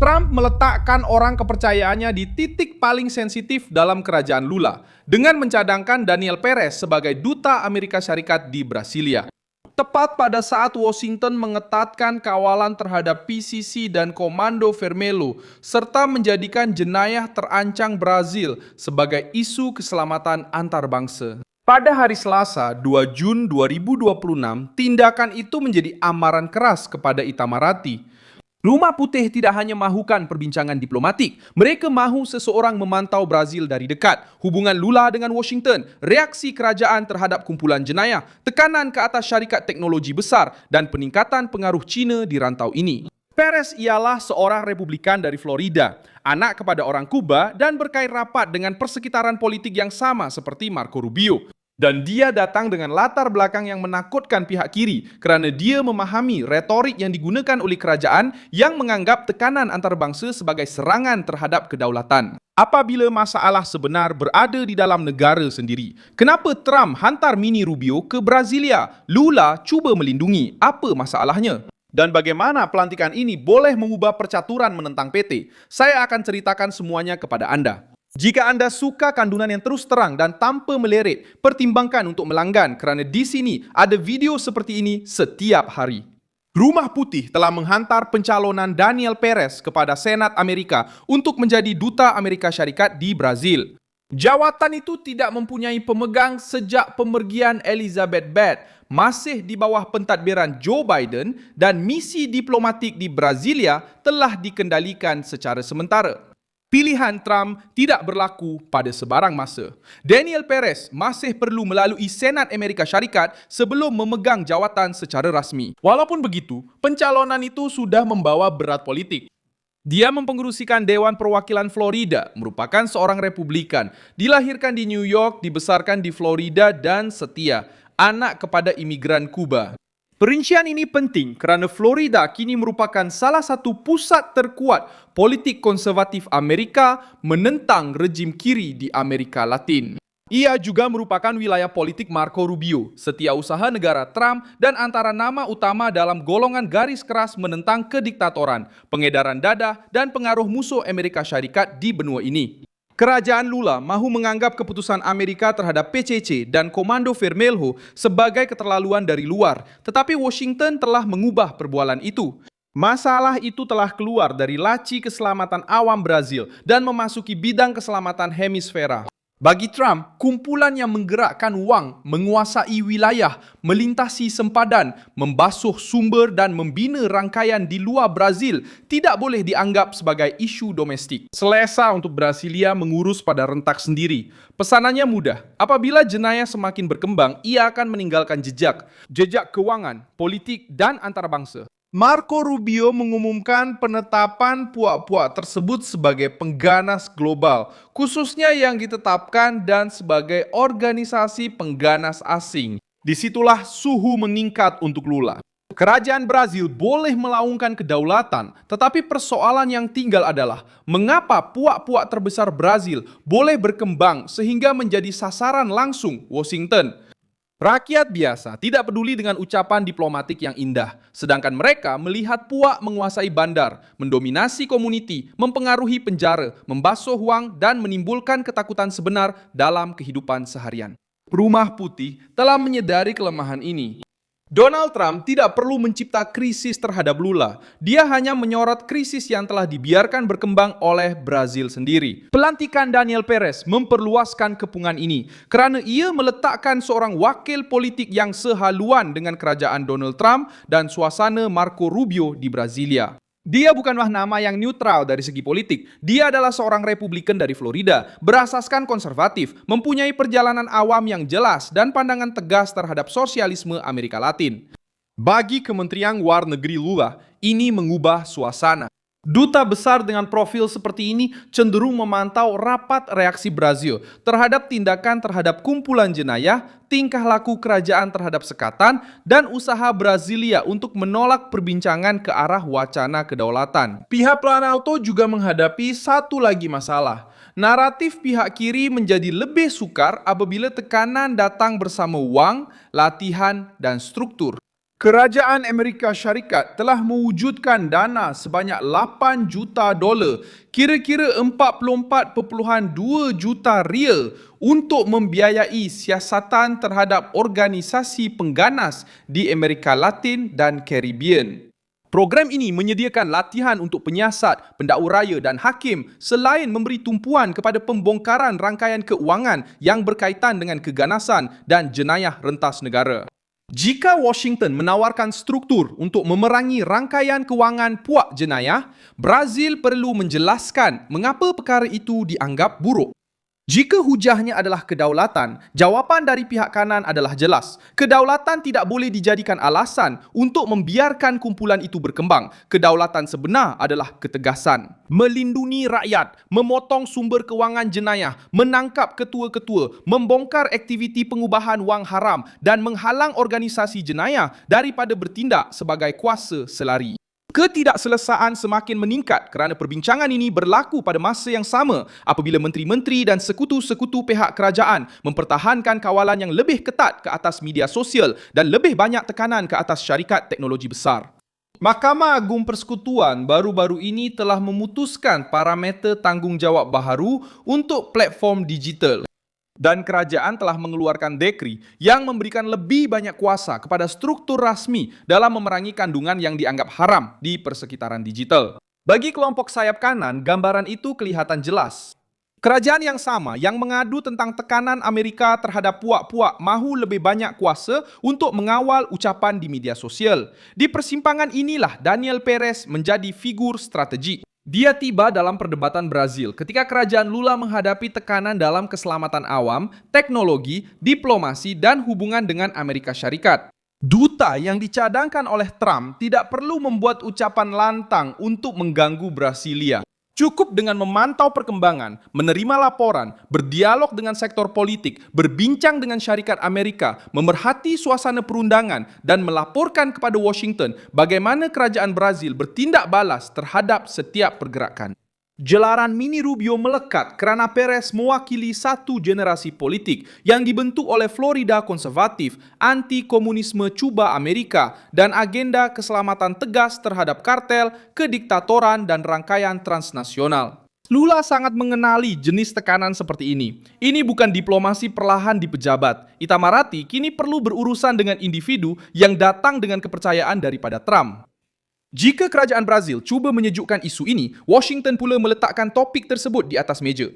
Trump meletakkan orang kepercayaannya di titik paling sensitif dalam kerajaan Lula dengan mencadangkan Daniel Perez sebagai duta Amerika Serikat di Brasilia. Tepat pada saat Washington mengetatkan kawalan terhadap PCC dan Komando Vermelho serta menjadikan jenayah terancang Brazil sebagai isu keselamatan antarbangsa. Pada hari Selasa, 2 Jun 2026, tindakan itu menjadi amaran keras kepada Itamaraty. Rumah Putih tidak hanya mahukan perbincangan diplomatik, mereka mahu seseorang memantau Brazil dari dekat, hubungan Lula dengan Washington, reaksi kerajaan terhadap kumpulan jenayah, tekanan ke atas syarikat teknologi besar, dan peningkatan pengaruh China di rantau ini. Perez ialah seorang Republikan dari Florida, anak kepada orang Kuba dan berkait rapat dengan persekitaran politik yang sama seperti Marco Rubio. Dan dia datang dengan latar belakang yang menakutkan pihak kiri kerana dia memahami retorik yang digunakan oleh kerajaan yang menganggap tekanan antarabangsa sebagai serangan terhadap kedaulatan. Apabila masalah sebenar berada di dalam negara sendiri, kenapa Trump hantar Mini Rubio ke Brasilia? Lula cuba melindungi. Apa masalahnya? Dan bagaimana pelantikan ini boleh mengubah percaturan menentang PT? Saya akan ceritakan semuanya kepada anda. Jika anda suka kandunan yang terus terang dan tanpa melirik, pertimbangkan untuk melanggan kerana di sini ada video seperti ini setiap hari. Rumah Putih telah menghantar pencalonan Daniel Perez kepada Senat Amerika untuk menjadi duta Amerika Syarikat di Brazil. Jawatan itu tidak mempunyai pemegang sejak pemergian Elizabeth Beth, masih di bawah pentadbiran Joe Biden, dan misi diplomatik di Brasilia telah dikendalikan secara sementara. Pilihan Trump tidak berlaku pada sebarang masa. Daniel Perez masih perlu melalui Senat Amerika Syarikat sebelum memegang jawatan secara rasmi. Walaupun begitu, pencalonan itu sudah membawa berat politik. Dia mempengerusikan Dewan Perwakilan Florida, merupakan seorang Republikan, dilahirkan di New York, dibesarkan di Florida dan setia, anak kepada imigran Kuba. Perincian ini penting kerana Florida kini merupakan salah satu pusat terkuat politik konservatif Amerika menentang rejim kiri di Amerika Latin. Ia juga merupakan wilayah politik Marco Rubio, setiausaha negara Trump dan antara nama utama dalam golongan garis keras menentang kediktatoran, pengedaran dadah dan pengaruh musuh Amerika Syarikat di benua ini. Kerajaan Lula mahu menganggap keputusan Amerika terhadap PCC dan Komando Vermelho sebagai keterlaluan dari luar, tetapi Washington telah mengubah perbualan itu. Masalah itu telah keluar dari laci keselamatan awam Brazil dan memasuki bidang keselamatan hemisfera. Bagi Trump, kumpulan yang menggerakkan wang, menguasai wilayah, melintasi sempadan, membasuh sumber dan membina rangkaian di luar Brazil tidak boleh dianggap sebagai isu domestik. Selesa untuk Brasilia mengurus pada rentak sendiri. Pesanannya mudah, apabila jenayah semakin berkembang, ia akan meninggalkan jejak kewangan, politik dan antarabangsa. Marco Rubio mengumumkan penetapan puak-puak tersebut sebagai pengganas global, khususnya yang ditetapkan dan sebagai organisasi pengganas asing. Disitulah suhu meningkat untuk Lula. Kerajaan Brazil boleh melaungkan kedaulatan, tetapi persoalan yang tinggal adalah mengapa puak-puak terbesar Brazil boleh berkembang sehingga menjadi sasaran langsung Washington. Rakyat biasa tidak peduli dengan ucapan diplomatik yang indah, sedangkan mereka melihat puak menguasai bandar, mendominasi komuniti, mempengaruhi penjara, membasuh wang dan menimbulkan ketakutan sebenar dalam kehidupan seharian. Rumah Putih telah menyadari kelemahan ini. Donald Trump tidak perlu mencipta krisis terhadap Lula. Dia hanya menyorot krisis yang telah dibiarkan berkembang oleh Brazil sendiri. Pelantikan Daniel Perez memperluaskan kepungan ini kerana ia meletakkan seorang wakil politik yang sehaluan dengan kerajaan Donald Trump dan suasana Marco Rubio di Brasilia. Dia bukanlah nama yang neutral dari segi politik. Dia adalah seorang Republikan dari Florida, berasaskan konservatif, mempunyai perjalanan awam yang jelas dan pandangan tegas terhadap sosialisme Amerika Latin. Bagi Kementerian Luar Negeri Lula, ini mengubah suasana. Duta besar dengan profil seperti ini cenderung memantau rapat reaksi Brazil terhadap tindakan terhadap kumpulan jenayah, tingkah laku kerajaan terhadap sekatan, dan usaha Brasilia untuk menolak perbincangan ke arah wacana kedaulatan. Pihak Planalto juga menghadapi satu lagi masalah. Naratif pihak kiri menjadi lebih sukar apabila tekanan datang bersama wang, latihan, dan struktur. Kerajaan Amerika Syarikat telah mewujudkan dana sebanyak 8 juta dolar, kira-kira 44.2 juta rial untuk membiayai siasatan terhadap organisasi pengganas di Amerika Latin dan Caribbean. Program ini menyediakan latihan untuk penyiasat, pendakwa raya dan hakim selain memberi tumpuan kepada pembongkaran rangkaian keuangan yang berkaitan dengan keganasan dan jenayah rentas negara. Jika Washington menawarkan struktur untuk memerangi rangkaian kewangan puak jenayah, Brazil perlu menjelaskan mengapa perkara itu dianggap buruk. Jika hujahnya adalah kedaulatan, jawapan dari pihak kanan adalah jelas. Kedaulatan tidak boleh dijadikan alasan untuk membiarkan kumpulan itu berkembang. Kedaulatan sebenar adalah ketegasan. Melindungi rakyat, memotong sumber kewangan jenayah, menangkap ketua-ketua, membongkar aktiviti pengubahan wang haram dan menghalang organisasi jenayah daripada bertindak sebagai kuasa selari. Ketidakselesaan semakin meningkat kerana perbincangan ini berlaku pada masa yang sama apabila menteri-menteri dan sekutu-sekutu pihak kerajaan mempertahankan kawalan yang lebih ketat ke atas media sosial dan lebih banyak tekanan ke atas syarikat teknologi besar. Mahkamah Agung Persekutuan baru-baru ini telah memutuskan parameter tanggungjawab baharu untuk platform digital. Dan kerajaan telah mengeluarkan dekri yang memberikan lebih banyak kuasa kepada struktur rasmi dalam memerangi kandungan yang dianggap haram di persekitaran digital. Bagi kelompok sayap kanan, gambaran itu kelihatan jelas. Kerajaan yang sama yang mengadu tentang tekanan Amerika terhadap puak-puak mahu lebih banyak kuasa untuk mengawal ucapan di media sosial. Di persimpangan inilah Daniel Perez menjadi figur strategik. Dia tiba dalam perdebatan Brazil ketika kerajaan Lula menghadapi tekanan dalam keselamatan awam, teknologi, diplomasi, dan hubungan dengan Amerika Syarikat. Duta yang dicadangkan oleh Trump tidak perlu membuat ucapan lantang untuk mengganggu Brasilia. Cukup dengan memantau perkembangan, menerima laporan, berdialog dengan sektor politik, berbincang dengan syarikat Amerika, memerhati suasana perundangan dan melaporkan kepada Washington bagaimana kerajaan Brazil bertindak balas terhadap setiap pergerakan. Jelaran Mini Rubio melekat kerana Perez mewakili satu generasi politik yang dibentuk oleh Florida konservatif, anti-komunisme Cuba Amerika dan agenda keselamatan tegas terhadap kartel, kediktatoran dan rangkaian transnasional. Lula sangat mengenali jenis tekanan seperti ini. Ini bukan diplomasi perlahan di pejabat. Itamaraty kini perlu berurusan dengan individu yang datang dengan kepercayaan daripada Trump. Jika kerajaan Brazil cuba menyejukkan isu ini, Washington pula meletakkan topik tersebut di atas meja.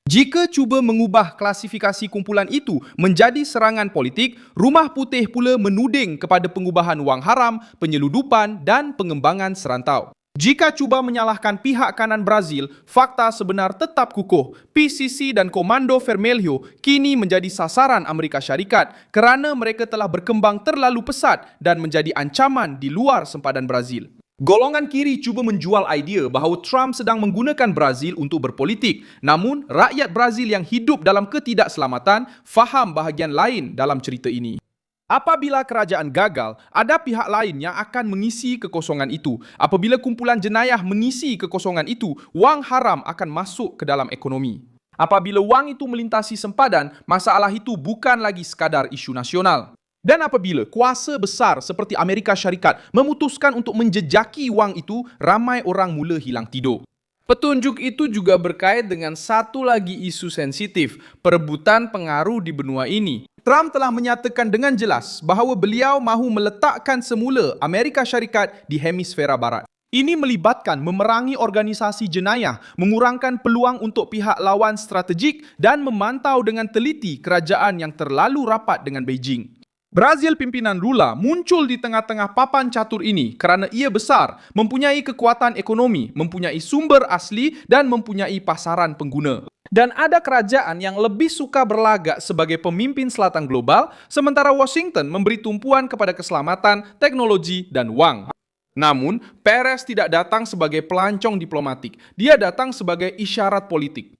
Jika cuba mengubah klasifikasi kumpulan itu menjadi serangan politik, Rumah Putih pula menuding kepada pengubahan wang haram, penyeludupan dan pengembangan serantau. Jika cuba menyalahkan pihak kanan Brazil, fakta sebenar tetap kukuh. PCC dan Komando Vermelho kini menjadi sasaran Amerika Syarikat kerana mereka telah berkembang terlalu pesat dan menjadi ancaman di luar sempadan Brazil. Golongan kiri cuba menjual idea bahawa Trump sedang menggunakan Brazil untuk berpolitik. Namun, rakyat Brazil yang hidup dalam ketidakselamatan faham bahagian lain dalam cerita ini. Apabila kerajaan gagal, ada pihak lain yang akan mengisi kekosongan itu. Apabila kumpulan jenayah mengisi kekosongan itu, wang haram akan masuk ke dalam ekonomi. Apabila wang itu melintasi sempadan, masalah itu bukan lagi sekadar isu nasional. Dan apabila kuasa besar seperti Amerika Syarikat memutuskan untuk menjejaki wang itu, ramai orang mula hilang tidur. Petunjuk itu juga berkait dengan satu lagi isu sensitif, perebutan pengaruh di benua ini. Trump telah menyatakan dengan jelas bahawa beliau mahu meletakkan semula Amerika Syarikat di hemisfera barat. Ini melibatkan memerangi organisasi jenayah, mengurangkan peluang untuk pihak lawan strategik dan memantau dengan teliti kerajaan yang terlalu rapat dengan Beijing. Brazil pimpinan Lula muncul di tengah-tengah papan catur ini kerana ia besar, mempunyai kekuatan ekonomi, mempunyai sumber asli dan mempunyai pasaran pengguna. Dan ada kerajaan yang lebih suka berlagak sebagai pemimpin selatan global, sementara Washington memberi tumpuan kepada keselamatan, teknologi dan wang. Namun, Perez tidak datang sebagai pelancong diplomatik, dia datang sebagai isyarat politik.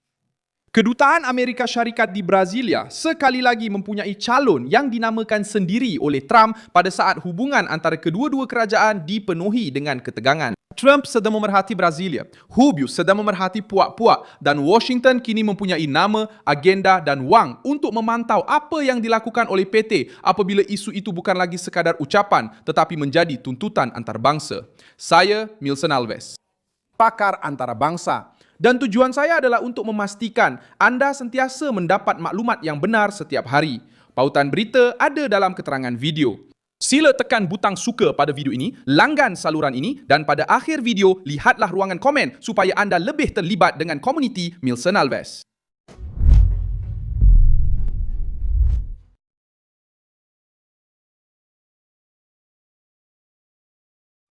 Kedutaan Amerika Syarikat di Brasilia sekali lagi mempunyai calon yang dinamakan sendiri oleh Trump pada saat hubungan antara kedua-dua kerajaan dipenuhi dengan ketegangan. Trump sedang memerhati Brasilia, Rubio sedang memerhati puak-puak dan Washington kini mempunyai nama, agenda dan wang untuk memantau apa yang dilakukan oleh PT apabila isu itu bukan lagi sekadar ucapan tetapi menjadi tuntutan antarabangsa. Saya Milson Alves, pakar antarabangsa. Dan tujuan saya adalah untuk memastikan anda sentiasa mendapat maklumat yang benar setiap hari. Pautan berita ada dalam keterangan video. Sila tekan butang suka pada video ini, langgan saluran ini dan pada akhir video lihatlah ruangan komen supaya anda lebih terlibat dengan komuniti Milson Alves.